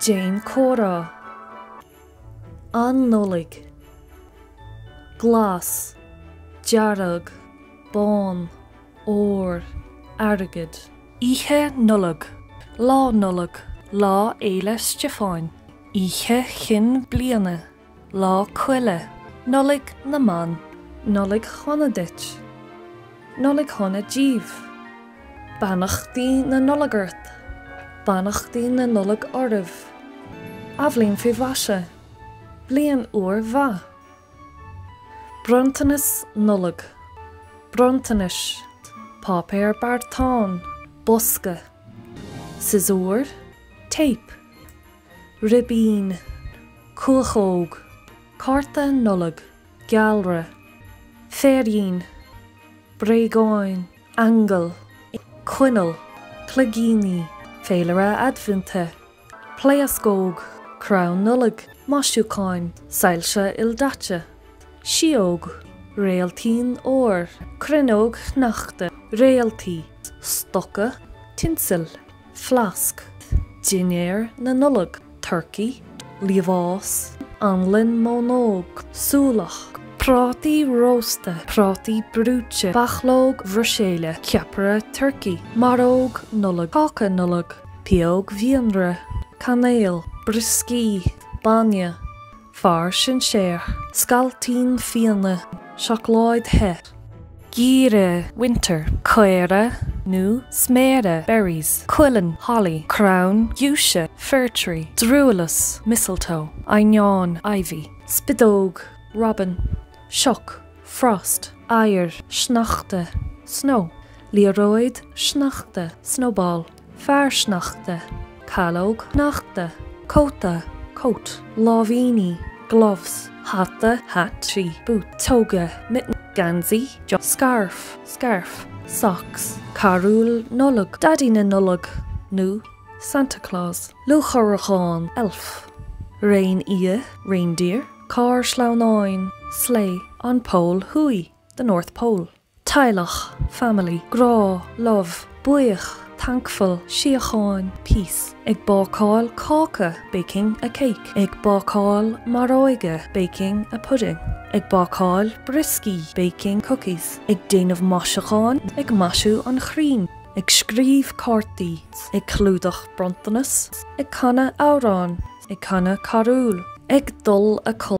Déan Comhrá, an Nollaig, glas, dearg, bán, ór, airgid, ihe Nollaig, lá Nollaig, lá éile Stefáin, ihe chin bliana, lá cuile, Nollaig na man, Nollaig chana dit, Nollaig chana díomh, bannachtaí na Nollaigart, bannachtaí na Nollaig oribh, aflíonn faoi bhaise, blian uair bha. Brontanas Nollaig, brontanis, pápéir bartán, bosca, scissór, tape, ribín, cúlchóg, carta Nollaig, gealra, féirín, bréagáin, angel, cuinil, clogíní, féilire advinte, pléascóg, crown Nollaig, maisiúcáin, sailse ildáte, sióg, réaltín ór, crinóg nachta, réaltí, stocka, tinsel, flask, dinéir na Nollaig, turkey, líomhás, anlin mónóg, súlach, prátaí rósta, prátaí brúte, bachlóg bhroséile, ceapara turkey, maróg Nollaig, caca Nollaig, pióg bhíonra, canéal, briscí, banya, far sin séir, scaltín fianna, seachláid he, gíre winter, coire, nu, smére berries, quillen holly, crown, fuchsia, fir tree, druilis, mistletoe, aineán ivy, spidóg robin, shock, frost, air, snachta, snow, learóid, snachta, snowball, fearsnachta, callóg, nachta, cóta, coat, lávíní, gloves, hatta, hat, tree, boot, toga, mitten, gansy, scarf, scarf, socks, carúil Nollaig, daddy na Nollaig, nu, Santa Claus, luchorachán, elf, rain ia, reindeer, car slaunáin, sleigh, on pole, hui, the North Pole, tailach, family, grá, love, buich, thankful, siacháin, peace, ag bácáil cáca, baking a cake, ag bácáil maróige, baking a pudding, ag bácáil brisky, baking cookies, ag déanamh maisiúcháin, ag maisiú an chrín, ag scríomh cartaí, ag clúdach brontanas, ag canna árán, ag canna carúil, ag dul a